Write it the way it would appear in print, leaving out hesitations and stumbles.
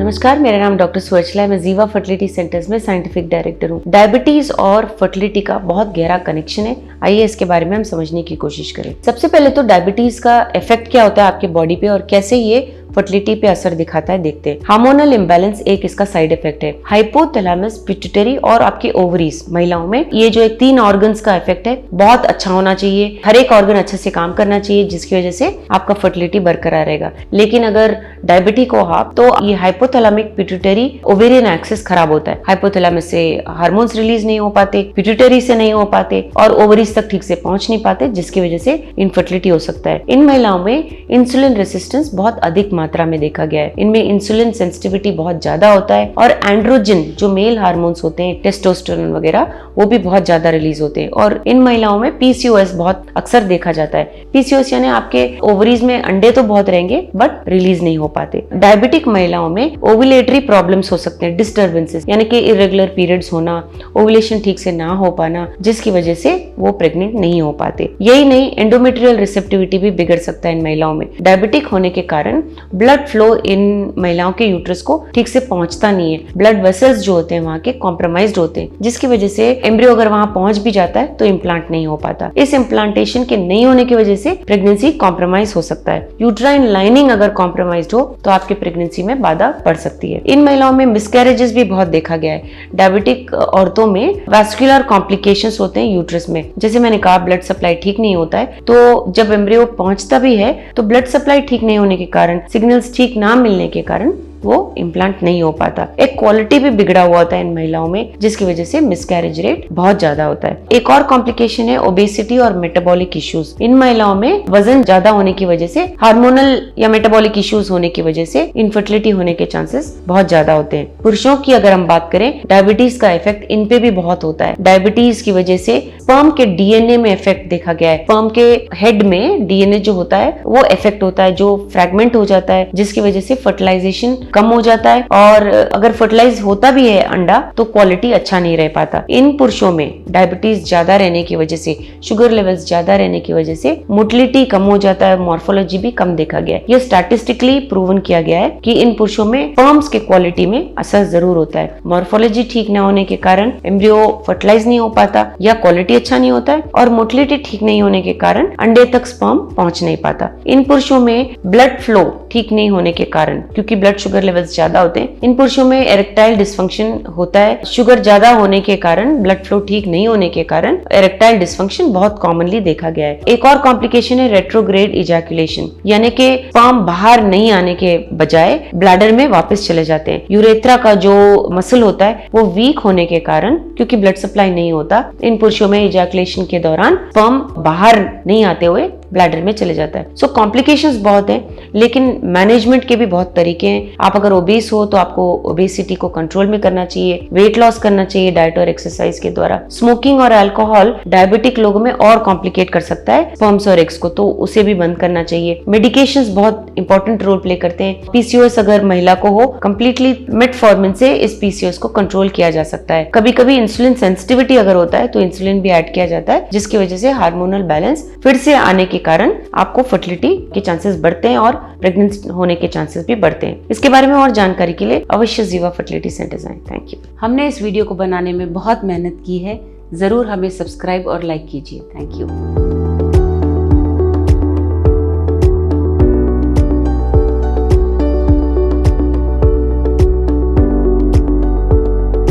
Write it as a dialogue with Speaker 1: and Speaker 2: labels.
Speaker 1: नमस्कार, मेरा नाम डॉक्टर सुवचला है। मैं जीवा फर्टिलिटी सेंटर्स में साइंटिफिक डायरेक्टर हूँ। डायबिटीज और फर्टिलिटी का बहुत गहरा कनेक्शन है। आइए इसके बारे में हम समझने की कोशिश करें। सबसे पहले तो डायबिटीज का इफेक्ट क्या होता है आपके बॉडी पे और कैसे ये फर्टिलिटी पे असर दिखाता है, देखते हैं। हार्मोनल इम्बैलेंस एक इसका साइड इफेक्ट है। हाइपोथैलेमस, पिट्यूटरी और आपके ओवरीज महिलाओं में ये जो एक 3 ऑर्गन्स का इफेक्ट है बहुत अच्छा होना चाहिए। हर एक ऑर्गन अच्छे से काम करना चाहिए जिसकी वजह से आपका फर्टिलिटी बरकरार रहेगा। लेकिन अगर डायबिटिक हो आप तो ये हाइपोथैलेमिक, पिट्यूटरी, ओवेरियन एक्सिस खराब होता है। हाइपोथैलेमस से हार्मोन्स रिलीज नहीं हो पाते, पिट्यूटरी से नहीं हो पाते और ओवरीज तक ठीक से पहुंच नहीं पाते, जिसकी वजह से इनफर्टिलिटी हो सकता है। इन महिलाओं में इंसुलिन रेसिस्टेंस बहुत अधिक मात्रा में देखा गया है। इनमें इंसुलिन सेंसिटिविटी बहुत ज्यादा होता है और एंड्रोजन जो मेल हार्मोन्स होते हैं, टेस्टोस्टेरोन वगैरह, वो भी बहुत ज्यादा रिलीज होते हैं। और इन महिलाओं में पीसीओएस बहुत अक्सर देखा जाता है। पीसीओएस यानी आपके ओवरीज में अंडे तो बहुत रहेंगे बट रिलीज नहीं हो पाते। डायबिटिक महिलाओं में ओव्यूलेटरी प्रॉब्लम्स हो सकते हैं, डिस्टर्बेंसेस यानी कि इरेगुलर पीरियड्स होना, ओव्यूलेशन ठीक से ना हो पाना, जिसकी वजह से वो प्रेग्नेंट नहीं हो पाते। यही नहीं, एंडोमेट्रियल रिसेप्टिविटी भी बिगड़ सकता है इन महिलाओं में। डायबिटिक होने के कारण ब्लड फ्लो इन महिलाओं के यूट्रस को ठीक से पहुंचता नहीं है। ब्लड वेसल्स जो होते हैं वहां के कॉम्प्रोमाइज्ड होते हैं, जिसकी वजह से एम्ब्रियो अगर वहां पहुंच भी जाता है तो इम्प्लांट नहीं हो पाता। इस इम्प्लांटेशन के नहीं होने की वजह से प्रेगनेंसी कॉम्प्रोमाइज हो सकता है। यूट्राइन लाइनिंग अगर कॉम्प्रोमाइज्ड हो तो आपके प्रेगनेंसी में बाधा पड़ सकती है। इन महिलाओं में मिसकैरेजेस भी बहुत देखा गया है। डायबिटिक औरतों में वैस्कुलर कॉम्प्लिकेशंस होते हैं यूट्रस में। जैसे मैंने कहा, ब्लड सप्लाई ठीक नहीं होता है, तो जब एम्ब्रियो पहुंचता भी है तो ब्लड सप्लाई ठीक नहीं होने के कारण, सिग्नल्स ठीक ना मिलने के कारण वो इम्प्लांट नहीं हो पाता। एक क्वालिटी भी बिगड़ा हुआ होता है इन महिलाओं में, जिसकी वजह से मिसकैरेज रेट बहुत ज्यादा होता है। एक और कॉम्प्लिकेशन है ओबेसिटी और मेटाबॉलिक इश्यूज। इन महिलाओं में वजन ज्यादा होने की वजह से, हार्मोनल या मेटाबॉलिक इश्यूज होने की वजह से इनफर्टिलिटी होने के चांसेस बहुत ज्यादा होते हैं। पुरुषों की अगर हम बात करें, डायबिटीज का इफेक्ट इन पे भी बहुत होता है। डायबिटीज की वजह से स्पर्म के डीएनए में इफेक्ट देखा गया है। स्पर्म के हेड में डीएनए जो होता है वो इफेक्ट होता है, जो फ्रैगमेंट हो जाता है, जिसकी वजह से फर्टिलाइजेशन कम हो जाता है और अगर फर्टिलाइज होता भी है अंडा तो क्वालिटी अच्छा नहीं रह पाता। इन पुरुषों में डायबिटीज ज्यादा रहने की वजह से, शुगर लेवल्स ज्यादा रहने की वजह से मोटिलिटी कम हो जाता है, मॉर्फोलॉजी भी कम देखा गया है। यह स्टैटिस्टिकली प्रूवन किया गया है कि इन पुरुषों में स्पर्म्स के क्वालिटी में असर जरूर होता है। मॉर्फोलॉजी ठीक न होने के कारण एम्ब्रियो फर्टिलाइज नहीं हो पाता या क्वालिटी अच्छा नहीं होता है, और मोटिलिटी ठीक नहीं होने के कारण अंडे तक स्पर्म पहुंच नहीं पाता। इन पुरुषों में ब्लड फ्लो ठीक नहीं होने के कारण, क्योंकि ब्लड शुगर लेवल्स ज्यादा होते हैं, इन पुरुषों में एरेक्टाइल डिस्फंक्शन होता है। शुगर ज्यादा होने के कारण, ब्लड फ्लो ठीक नहीं होने के कारण एरेक्टाइल डिस्फंक्शन बहुत कॉमनली देखा गया है। एक और कॉम्प्लिकेशन है रेट्रोग्रेड इजैकुलेशन, यानी कि स्पर्म बाहर नहीं आने के बजाय ब्लैडर में वापस चले जाते हैं। यूरेथ्रा का जो मसल होता है वो वीक होने के कारण, क्योंकि ब्लड सप्लाई नहीं होता, इन पुरुषों में इजैकुलेशन के दौरान स्पर्म बाहर नहीं आते हुए ब्लैडर में चले जाता है। सो कॉम्प्लिकेशंस बहुत हैं, लेकिन मैनेजमेंट के भी बहुत तरीके हैं। आप अगर ओबेस हो तो आपको ओबेसिटी को कंट्रोल में करना चाहिए, वेट लॉस करना चाहिए डाइट और एक्सरसाइज के द्वारा। स्मोकिंग और अल्कोहल डायबिटिक लोगों में और कॉम्प्लिकेट कर सकता है स्पर्म्स और एग्स को, तो उसे भी बंद करना चाहिए। मेडिकेशंस बहुत इंपॉर्टेंट रोल प्ले करते हैं। पीसीओएस अगर महिला को हो, कंप्लीटली मेटफॉर्मिन से इस पीसीओएस को कंट्रोल किया जा सकता है। कभी कभी इंसुलिन सेंसिटिविटी अगर होता है तो इंसुलिन भी ऐड किया जाता है, जिसकी वजह से हार्मोनल बैलेंस फिर से आने के कारण आपको फर्टिलिटी के चांसेस बढ़ते हैं और प्रेग्नेंट होने के चांसेस भी बढ़ते हैं। इसके बारे में और जानकारी के लिए अवश्य जीवा फर्टिलिटी सेंटर्स आएं। Thank you.
Speaker 2: हमने इस वीडियो को बनाने में बहुत मेहनत की है। जरूर हमें सब्सक्राइब और लाइक कीजिए। Thank you.